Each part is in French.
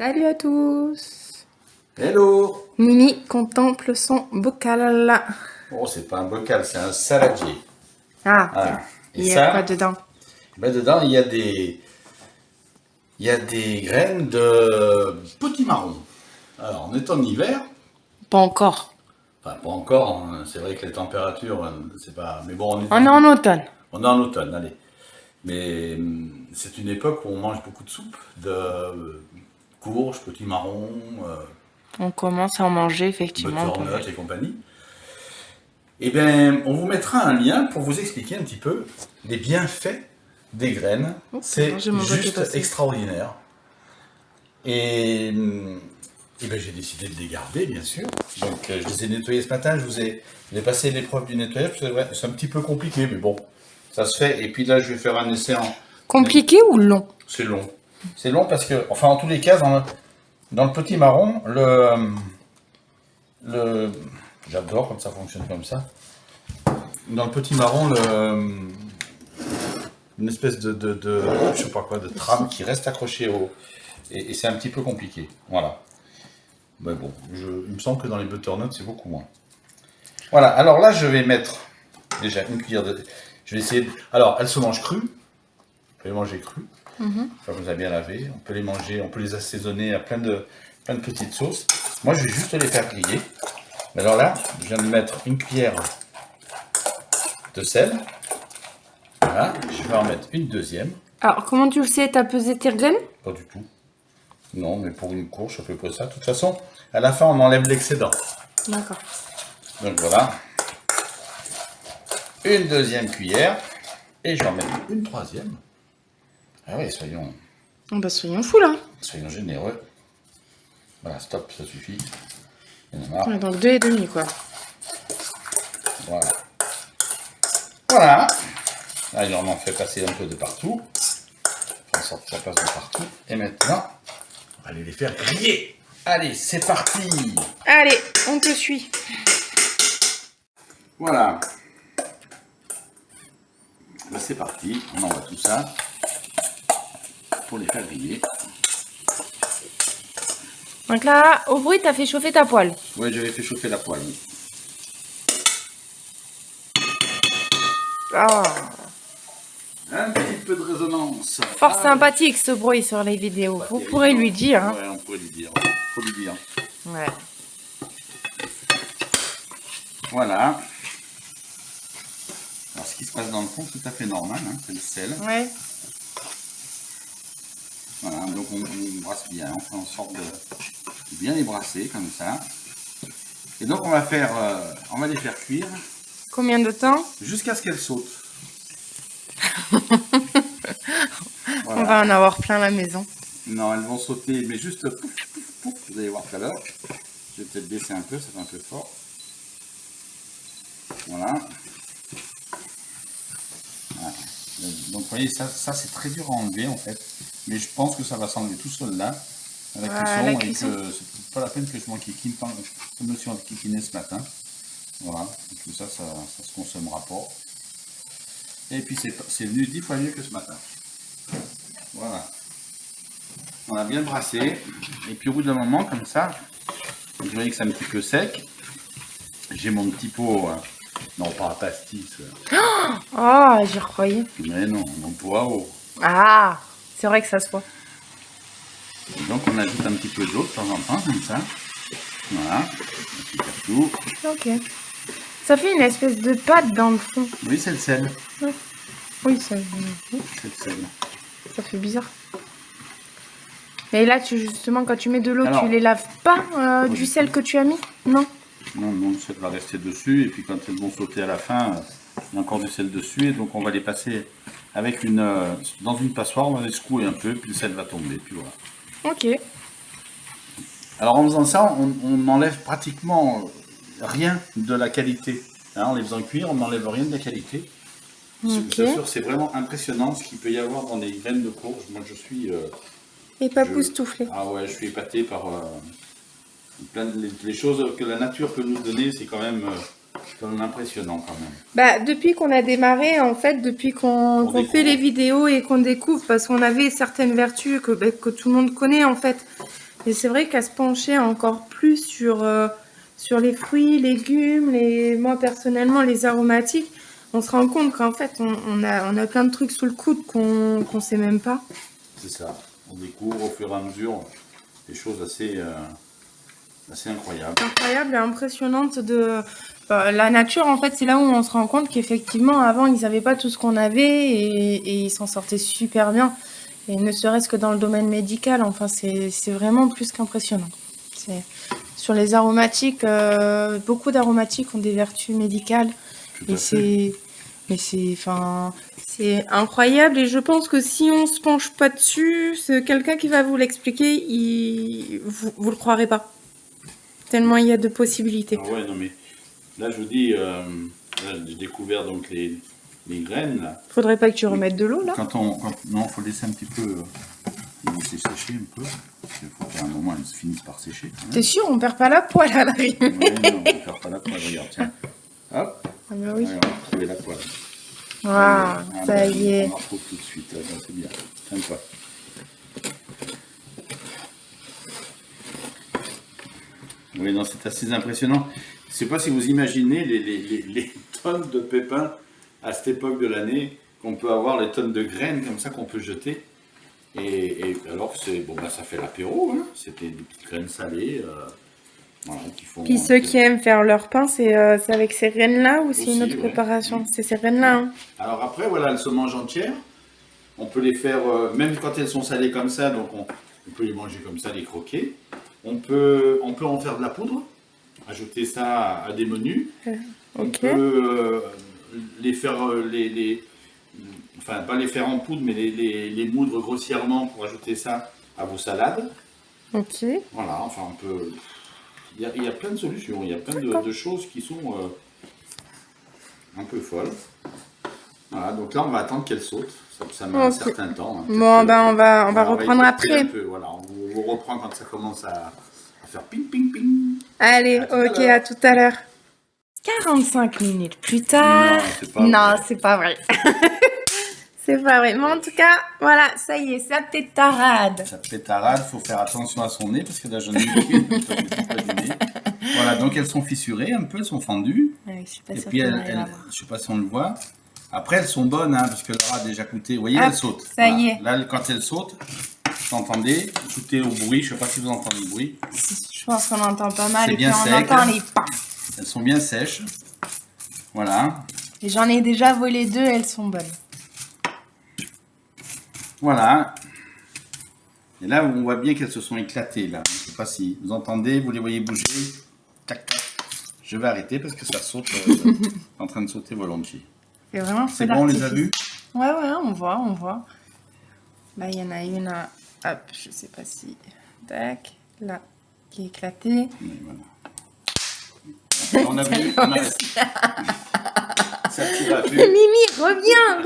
Salut à tous. Hello! Mimi contemple son bocal. Oh, c'est pas un bocal, c'est un saladier. Ah, Voilà. Et il y a quoi ça, dedans? ben dedans, il y a des graines de potimarron. Alors, on est en hiver, Pas encore. enfin pas encore, hein, c'est vrai que les températures, c'est pas. Mais bon, On est en automne. on est en automne, allez. Mais c'est une époque où on mange beaucoup de soupe, de courges, potimarron, On commence à en manger effectivement pas mal. butternut et compagnie. Eh bien, on vous mettra un lien pour vous expliquer un petit peu les bienfaits des graines. Oh, C'est j'ai mon doigt qui est juste passé. extraordinaire. Et, ben, j'ai décidé de les garder, bien sûr. Donc, je les ai nettoyés ce matin. J'ai passé l'épreuve du nettoyage. C'est un petit peu compliqué, mais bon, ça se fait. Et puis là, je vais faire un essai en. Compliqué ou long? C'est long. C'est long parce que, enfin, en tous les cas, dans le petit marron, j'adore quand ça fonctionne comme ça. Dans le petit marron, une espèce je sais pas quoi, de trame qui reste accrochée et c'est un petit peu compliqué. Voilà. Mais bon, il me semble que dans les butternuts, c'est beaucoup moins. Voilà, alors là, je vais mettre déjà une cuillère de. Je vais essayer. Alors, elles se mangent crues. On peut les manger crues. Enfin, vous avez bien lavé. On peut les manger, on peut les assaisonner à plein de petites sauces. Moi, je vais juste les faire griller. Mais alors là, je viens de mettre une cuillère de sel. Voilà, je vais en mettre une deuxième. Alors, comment tu le sais? T'as pesé tes graines? Pas du tout. Non, mais pour une courge, ça fait pas ça. De toute façon, à la fin, on enlève l'excédent. D'accord. Donc voilà. Une deuxième cuillère. Et je vais en mettre une troisième. Ah oui, soyons Oh, bah soyons fous là. généreux. Voilà, stop, ça suffit. Il y en a marre. Ouais, donc 2,5 quoi. Voilà. Voilà. Là, il en fait passer un peu de partout. En sorte que ça passe de partout. Et maintenant, on va aller les faire griller. Allez, c'est parti. Allez, on te suit. Voilà. Ben, c'est parti. On envoie tout ça pour les faire griller. Donc là, au bruit, t'as fait chauffer ta poêle. Oui, j'avais fait chauffer la poêle. Ah, Un petit peu de résonance. fort sympathique ce bruit sur les vidéos. Vous pourrez lui dire. Hein. Ouais, on pourrait lui dire. Faut lui dire. Ouais. Voilà. Alors, ce qui se passe dans le fond, c'est tout à fait normal. Hein, c'est le sel. Ouais. Voilà, donc on brasse bien. On fait en sorte de bien les brasser comme ça. Et donc, on va les faire cuire Combien de temps? jusqu'à ce qu'elles sautent. On va en avoir plein la maison. Non, elles vont sauter, mais juste pouf, pouf, pouf, vous allez voir tout à l'heure. Je vais peut-être baisser un peu, c'est un peu fort. Voilà. Voilà. Donc vous voyez, ça c'est très dur à enlever en fait. Mais je pense que ça va s'enlever tout seul là, à la cuisson, et que c'est pas la peine que je m'enquiquine. Je me suis enquiquiné ce matin. Voilà, et tout ça, ça se consommera pas. Et puis c'est venu 10 fois mieux que ce matin. Voilà. On a bien brassé. Et puis au bout d'un moment, comme ça, vous voyez que c'est un petit peu sec. J'ai mon petit pot, non pas un pastis, Oh, j'y recroyais. mais non, mon pot à eau. Ah, c'est vrai que ça se voit. Et donc on ajoute un petit peu d'eau de temps en temps, comme ça. Voilà, un petit partout. Ok. Ça fait une espèce de pâte dans le fond. Oui, c'est le sel. Oui, C'est le sel. ça fait bizarre. Mais là, justement, quand tu mets de l'eau, Alors, tu les laves pas du sel que tu as mis? Non. Non, non, le sel va rester dessus. Et puis quand elles vont sauter à la fin, il y a encore du sel dessus. Et donc on va les passer avec dans une passoire, on va les secouer un peu, puis le sel va tomber. Puis voilà. Ok. Alors en faisant ça, on enlève pratiquement rien de la qualité. Hein, en les faisant cuire, on n'enlève rien de la qualité. C'est vraiment impressionnant ce qu'il peut y avoir dans les graines de courge. Moi, je suis... Et pas poustouflé. Ah ouais, je suis épaté par les choses que la nature peut nous donner. C'est quand même impressionnant quand même. Bah, depuis qu'on a démarré, en fait, depuis qu'on découvre. fait les vidéos et qu'on découvre, parce qu'on avait certaines vertus que tout le monde connaît, en fait. Et c'est vrai qu'à se pencher encore plus sur les fruits, légumes, moi personnellement, les aromatiques, on se rend compte qu'en fait, on a plein de trucs sous le coude qu'on sait même pas. C'est ça. On découvre au fur et à mesure des choses assez incroyables. Incroyable et impressionnante la nature, en fait, c'est là où on se rend compte qu'effectivement, avant, ils n'avaient pas tout ce qu'on avait et ils s'en sortaient super bien. Et ne serait-ce que dans le domaine médical, enfin, c'est vraiment plus qu'impressionnant. Sur les aromatiques, beaucoup d'aromatiques ont des vertus médicales. Tout à fait. C'est incroyable et je pense que si on se penche pas dessus, c'est quelqu'un qui va vous l'expliquer, vous le croirez pas. Tellement il y a de possibilités. Ah ouais, non mais là je vous dis, là j'ai découvert donc les graines là. Faudrait pas que tu remettes de l'eau là. Non, faut laisser un petit peu, laisser sécher un peu. Il faut qu'à un moment elles finissent par sécher. Hein. T'es sûr, on perd pas la poêle à l'arrivée. Ouais, non, on ne perd pas la poêle, regarde, tiens. Hop, Ah bah oui. ouais, on va retrouver la poêle. Ah, ça ben, y est. On en retrouve tout de suite, là, c'est bien, sympa. Oui, non, c'est assez impressionnant. Je ne sais pas si vous imaginez les tonnes de pépins à cette époque de l'année, qu'on peut avoir les tonnes de graines comme ça qu'on peut jeter. Et alors, bon, bah, ça fait l'apéro, hein. C'était des petites graines salées. Voilà, qui font, Puis ceux qui aiment faire leur pain, c'est avec ces graines-là ou c'est une aussi, autre ouais. préparation? C'est ces graines-là. Hein. Alors après, voilà, elles se mangent entières. On peut les faire, même quand elles sont salées comme ça, donc on peut les manger comme ça, les croquer. On peut en faire de la poudre, ajouter ça à des menus. On Ok. peut les faire, enfin pas les faire en poudre, mais les moudre grossièrement pour ajouter ça à vos salades. Ok. Voilà, enfin on peut... Il y a plein de solutions, il y a plein de choses qui sont un peu folles. Voilà, donc là on va attendre qu'elle saute. Ça met un certain temps. Hein. Bon, ben on va reprendre après. Voilà, on vous reprend quand ça commence à faire ping ping ping. Allez, ok, à tout à l'heure. 45 minutes plus tard. Non, c'est pas vrai. C'est pas vrai. C'est pas vrai. Mais en tout cas, voilà, ça y est, ça pétarade. Ça pétarade, faut faire attention à son nez parce que là j'en ai une. Voilà, donc elles sont fissurées un peu, elles sont fendues. Ouais, je suis pas Et sûre puis qu'on arrive à voir. je sais pas si on le voit. Après elles sont bonnes hein, parce que Laura a déjà goûté. Vous voyez, Hop, elles sautent. ça y est. Là quand elles sautent, vous entendez, écoutez au bruit, je sais pas si vous entendez le bruit. Je pense qu'on entend pas mal C'est et puis bien on sec. entend les pas. Elles sont bien sèches. Voilà. Et j'en ai déjà volé 2, elles sont bonnes. Voilà. Et là, on voit bien qu'elles se sont éclatées. Là. Je ne sais pas si vous entendez, vous les voyez bouger. Tac, tac. Je vais arrêter parce que ça saute. En train de sauter volontiers. C'est bon, on les a vus? Ouais, on voit. Là, il y en a une. Hop, je sais pas si. Tac, là, qui est éclatée. Mais voilà. On a vu. On a... Ça tire à vue. Mimi, reviens.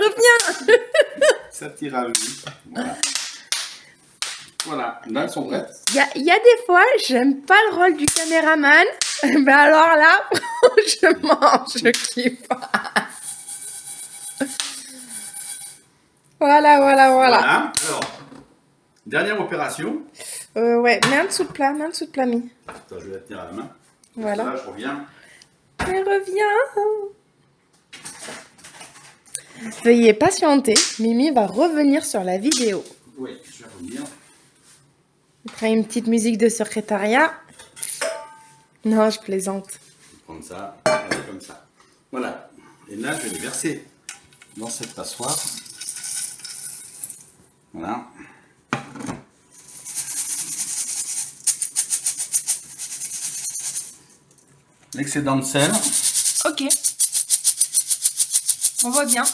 Ça tire à vue. Voilà. Voilà, là elles sont prêtes. Il y a des fois, j'aime pas le rôle du caméraman. Mais alors là, franchement, je kiffe. Voilà. Voilà. Alors, dernière opération. Ouais, mets un dessous de plat, Mi. Attends, je vais la tenir à la main. Voilà. Là, je reviens. Elle revient. Veuillez patienter, Mimi va revenir sur la vidéo. Oui, je vais revenir. Après une petite musique de secrétariat. Non, je plaisante. Je vais prendre ça, comme ça. Voilà. Et là, je vais le verser dans cette passoire. Voilà. L'excédent de sel. Ok. On voit bien.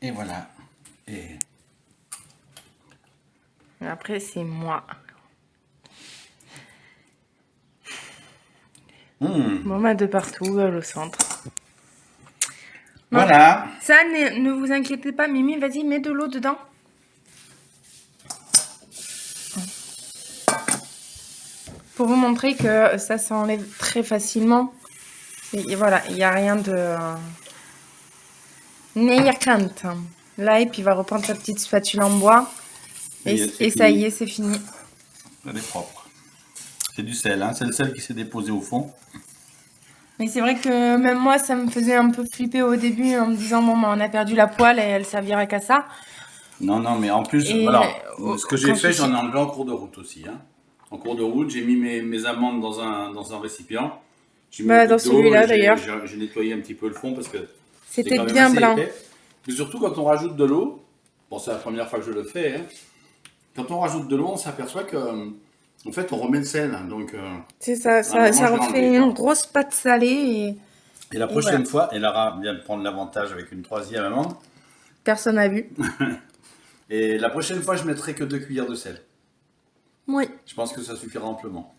Et voilà. Et Après, c'est moi. Bon, bah, de partout, au centre. Non, voilà. ça, ne vous inquiétez pas, Mimi, vas-y, mets de l'eau dedans. Pour vous montrer que ça s'enlève très facilement. Et voilà, il n'y a rien de... N'ayez crainte. Là, et puis il va reprendre sa petite spatule en bois. Et ça y est, c'est fini. Elle est propre. C'est du sel, hein. C'est le sel qui s'est déposé au fond. Mais c'est vrai que même moi, ça me faisait un peu flipper au début en me disant, bon, bah, on a perdu la poêle et elle servira qu'à ça. Non, non, mais en plus, Et voilà, ce que j'ai quand fait, je j'en ai suis- enlevé en cours de route aussi. Hein. En cours de route, j'ai mis mes amandes dans un récipient. J'ai mis un Bah, peu dans d'eau, celui-là, et d'ailleurs, j'ai nettoyé un petit peu le fond parce que c'était c'était quand même bien assez blanc. épais. Mais surtout quand on rajoute de l'eau, bon, c'est la première fois que je le fais, hein. Quand on rajoute de l'eau, on s'aperçoit que, en fait, on remet le sel. Hein. Donc, C'est ça, à un moment, ça je l'ai refait enlevé, une quoi. grosse pâte salée Et la et voilà. prochaine fois, et Lara vient de prendre l'avantage avec une troisième amande. Personne n'a vu. Et la prochaine fois, je mettrai que 2 cuillères de sel. Oui, Je pense que ça suffira amplement.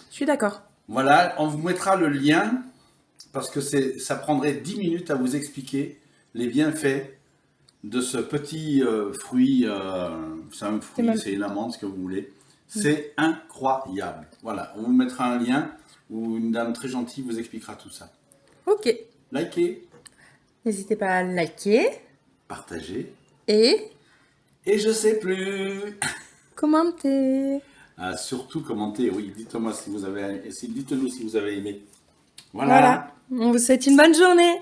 je suis d'accord. Voilà, on vous mettra le lien parce que ça prendrait 10 minutes à vous expliquer les bienfaits de ce petit fruit. C'est un fruit, même- c'est une amande, ce que vous voulez. C'est incroyable. Voilà, on vous mettra un lien où une dame très gentille vous expliquera tout ça. Ok. Likez, N'hésitez pas à liker partagez et et je sais plus. commenter. Ah, surtout commentez, oui, dites-moi si vous avez, dites-nous si vous avez aimé. Voilà. On vous souhaite une bonne journée.